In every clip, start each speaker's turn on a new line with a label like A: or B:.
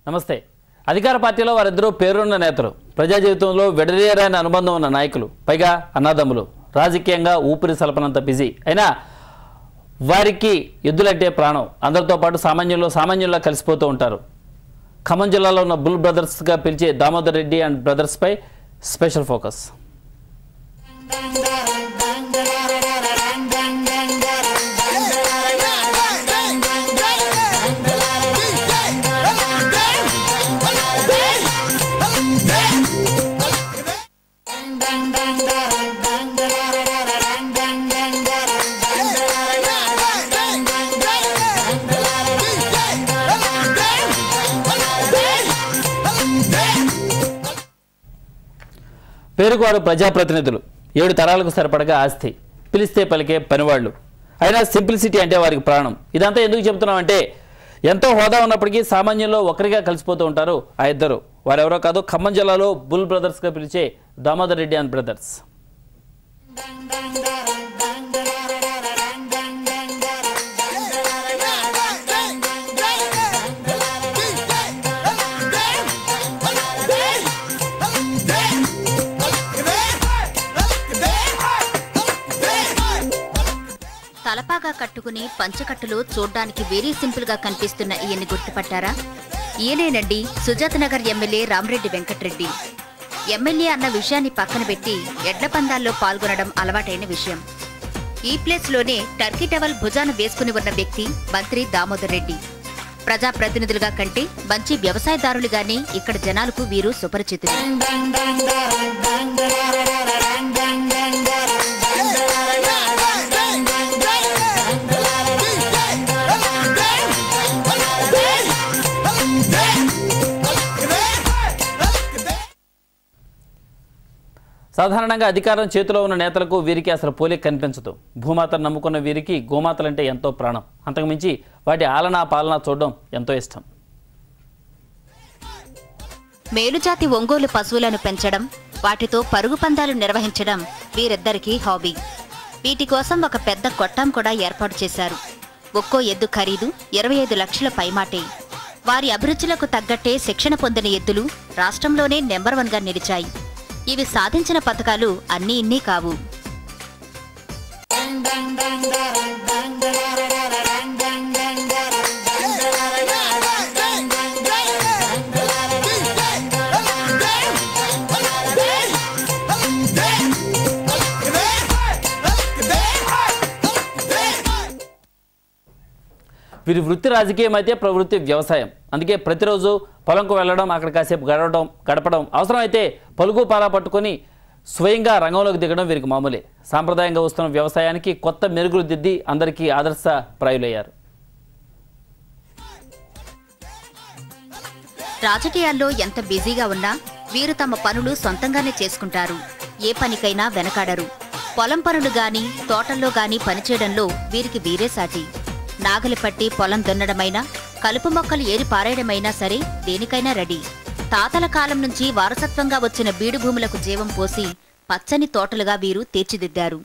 A: నమస్తే. అధికార పార్టీలో వారిద్దరూ పేరున్న నేతలు, ప్రజా జీవితంలో విడదీయరాని అనుబంధం ఉన్న నాయకులు, పైగా అన్నదమ్ములు, రాజకీయంగా ఊపిరి సలపనంత బిజీ అయినా వారికి ఎద్దులంటే ప్రాణం. అందరితో పాటు సామాన్యంలో కలిసిపోతూ ఉంటారు. ఖమ్మం జిల్లాలో ఉన్న బుల్ బ్రదర్స్గా పిలిచే దామోదర్ రెడ్డి అండ్ బ్రదర్స్పై స్పెషల్ ఫోకస్. పేరుకు వారు ప్రజాప్రతినిధులు, 7 తరాలకు సరిపడగా ఆస్తి, పిలిస్తే పలికే పనివాళ్లు, అయినా సింప్లిసిటీ అంటే వారికి ప్రాణం. ఇదంతా ఎందుకు చెబుతున్నామంటే ఎంతో హోదా ఉన్నప్పటికీ సామాన్యంలో ఒకరిగా కలిసిపోతూ ఉంటారు ఆ ఇద్దరు. వారెవరో కాదు, ఖమ్మం జిల్లాలో బుల్ బ్రదర్స్గా పిలిచే దామోదర్ రెడ్డి అండ్ బ్రదర్స్.
B: తలపాగా కట్టుకుని పంచకట్టులో చూడ్డానికి వెరీ సింపుల్ గా కనిపిస్తున్న ఈయన్ని గుర్తుపట్టారా? ఈయనేనండి సుజాతనగర్ ఎమ్మెల్యే రామరెడ్డి వెంకటరెడ్డి. ఎమ్మెల్యే అన్న విషయాన్ని పక్కన పెట్టి ఎడ్ల పందాల్లో పాల్గొనడం అలవాటైన విషయం. ఈ ప్లేస్ లోనే టర్కీ టవల్ భుజాన వేసుకుని ఉన్న వ్యక్తి మంత్రి దామోదర్ రెడ్డి. ప్రజాప్రతినిధులుగా కంటే మంచి వ్యవసాయదారులుగానే ఇక్కడ జనాలకు వీరు సుపరిచితులు.
A: సాధారణంగా అధికారం చేతిలో ఉన్న నేతలకు వీరికి అసలు పోలిక కనిపించదు. భూమాతను నమ్ముకున్న వీరికి గోమాతలంటే ఎంతో ప్రాణం. అంతకుమించి వాటి ఆలనా పాలనా చూడడం ఎంతో ఇష్టం.
B: మేలుజాతి ఒంగోలు పశువులను పెంచడం, వాటితో పరుగు పందాలు నిర్వహించడం వీరిద్దరికీ హాబీ. వీటి కోసం ఒక పెద్ద కొట్టం కూడా ఏర్పాటు చేశారు. ఒక్కో ఎద్దు ఖరీదు 25 లక్షల పైమాటే. వారి అభిరుచులకు తగ్గట్టే శిక్షణ పొందిన ఎద్దులు రాష్ట్రంలోనే నెంబర్ 1గా నిలిచాయి. ఇవి సాధించిన పథకాలు అన్నీ ఇన్నీ కావు.
A: వీరి వృత్తి రాజకీయం అయితే ప్రవృత్తి వ్యవసాయం. అందుకే ప్రతిరోజు పొలంకు వెళ్ళడం, అక్కడ కాసేపు గడపడం, అవసరమైతే పలుగు పాలా పట్టుకొని స్వయంగా రంగంలోకి దిగడం వీరికి మామూలే. సాంప్రదాయంగా వస్తున్న వ్యవసాయానికి కొత్త మెరుగులు దిద్ది అందరికీ ఆదర్శప్రాయులయ్యారు.
B: రాజకీయాల్లో ఎంత బిజీగా ఉన్నా వీరు తమ పనులు సొంతంగానే చేసుకుంటారు. ఏ పనికైనా వెనకాడరు. పొలం పనులు గాని, తోటల్లో గాని పనిచేయడంలో వీరికి వీరే సాటి. నాగలి పట్టి పొలం దున్నడమైనా, కలుపు మొక్కలు ఏరి పారేయడమైనా సరే దేనికైనా రెడీ. తాతల కాలం నుంచి వారసత్వంగా వచ్చిన బీడు భూములకు జీవం పోసి పచ్చని తోటలుగా వీరు తీర్చిదిద్దారు.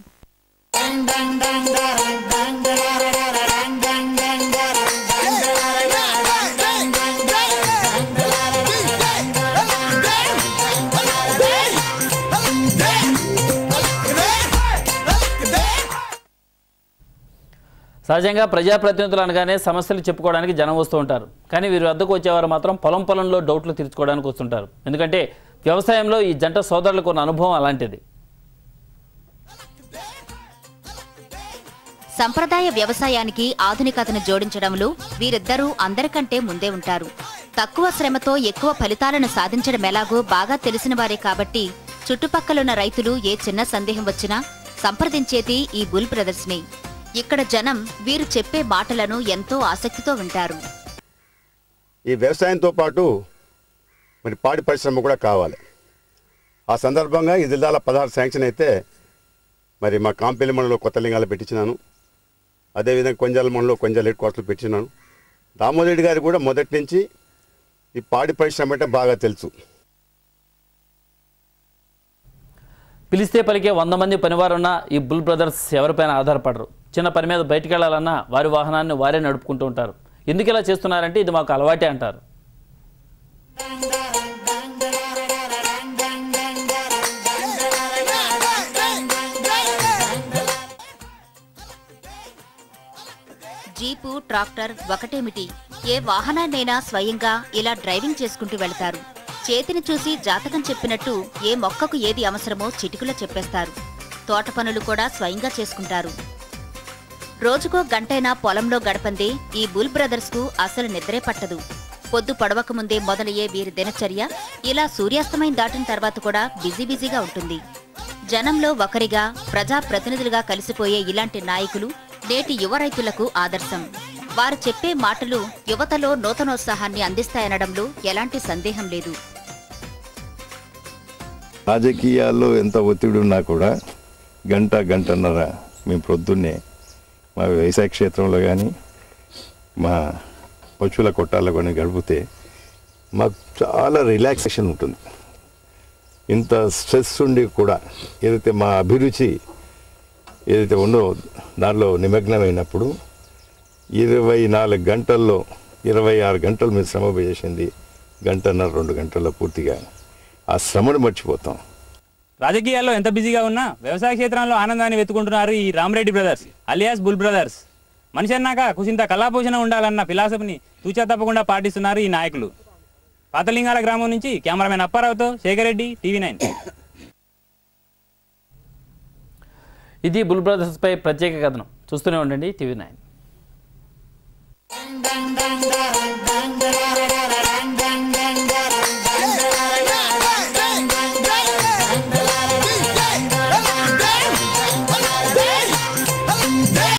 A: సహజంగా ప్రజాప్రతినిధులు అనగానే సమస్యలు చెప్పుకోవడానికి జనం వస్తూ ఉంటారు. కానీ వీరి వద్దకు వచ్చేవారు మాత్రం పొలంలో డౌట్లు తీర్చుకోవడానికి వస్తుంటారు. ఎందుకంటే వ్యవసాయంలో ఈ జంట సోదరులకు ఉన్న అనుభవం అలాంటిది.
B: సంప్రదాయ వ్యవసాయానికి ఆధునికతను జోడించడంలో వీరిద్దరూ అందరికంటే ముందే ఉంటారు. తక్కువ శ్రమతో ఎక్కువ ఫలితాలను సాధించడం ఎలాగో బాగా తెలిసిన వారే కాబట్టి చుట్టుపక్కలున్న రైతులు ఏ చిన్న సందేహం వచ్చినా సంప్రదించేది ఈ బుల్ బ్రదర్స్ని. ఇక్కడ జనం వీరు చెప్పే మాటలను ఎంతో ఆసక్తితో వింటారు.
C: ఈ వ్యవసాయంతో పాటు మరి పాడి పరిశ్రమ కూడా కావాలి. ఆ సందర్భంగా ఈ జిల్లాలో 16 శాంక్షన్ అయితే మరి మా కాంపల్లి మండలంలో కొత్త లింగాలు పెట్టించినాను. అదేవిధంగా కొంజాల మండలంలో కొంజాల హెడ్ క్వార్టర్లు పెట్టించినాను. దామోదర్ రెడ్డి గారు కూడా మొదటి నుంచి ఈ పాడి పరిశ్రమ అంటే బాగా తెలుసు.
A: పిలిస్తే పలికే 100 మంది పనివారున్న ఈ బుల్ బ్రదర్స్ ఎవరిపైన ఆధారపడరు. చిన్న పని మీద బయటికి వెళ్ళాలన్నా వారి వాహనాన్ని వారే నడుపుకుంటూ ఉంటారు. ఎందుకు ఇలా చేస్తున్నారంటే ఇది మాకు అలవాటే అంటారు.
B: జీపు, ట్రాక్టర్ ఒకటేమిటి, ఏ వాహనాన్నైనా స్వయంగా ఇలా డ్రైవింగ్ చేసుకుంటూ వెళతారు. చేతిని చూసి జాతకం చెప్పినట్టు ఏ మొక్కకు ఏది అవసరమో చిటికలో చెప్పేస్తారు. తోట పనులు కూడా స్వయంగా చేసుకుంటారు. రోజుకో గంటైనా పొలంలో గడపందే ఈ బుల్ బ్రదర్స్కు అసలు నిద్రే పట్టదు. పొద్దు పొడవక ముందే మొదలయ్యే వీరి దినచర్య ఇలా సూర్యాస్తమయం దాటిన తర్వాత కూడా బిజీగా ఉంటుంది. జనంలో ఒకరిగా, ప్రజాప్రతినిధులుగా కలిసిపోయే ఇలాంటి నాయకులు నేటి యువ రైతులకు ఆదర్శం. వారు చెప్పే మాటలు యువతలో నూతనోత్సాహాన్ని అందిస్తాయనడంలో ఎలాంటి సందేహం లేదు.
D: రాజకీయాల్లో ఎంత ఒత్తిడి ఉన్నా కూడా గంటన్నర మేము ప్రొద్దున్నే మా వ్యవసాయ క్షేత్రంలో కానీ మా పశువుల కొట్టాల్లో కానీ గడిపితే మాకు చాలా రిలాక్సేషన్ ఉంటుంది. ఇంత స్ట్రెస్ ఉండి కూడా ఏదైతే మా అభిరుచి ఏదైతే ఉందో దానిలో నిమగ్నమైనప్పుడు 24 గంటల్లో 26 గంటలు మేము శ్రమ చేసింది గంటన్నర 2 గంటల్లో పూర్తిగా ఆ శ్రమను మర్చిపోతాం.
E: రాజకీయాల్లో ఎంత బిజీగా ఉన్నా వ్యవసాయ క్షేత్రంలో ఆనందాన్ని వెతుకుంటున్నారు ఈ Rama Reddy brothers alias bull brothers. మనిషి అన్నాక కుసింత కళాపోషణ ఉండాలన్న ఫిలాసఫీని తూచా తప్పకుండా పాటిస్తున్నారు ఈ నాయకులు. పాతలింగాల గ్రామం నుంచి కెమెరామెన్ అప్పారావుతో శేఖర్ రెడ్డి, TV9.
A: ఇది బుల్ బ్రదర్స్పై ప్రత్యేక కథనం. చూస్తూనే ఉండండి TV9.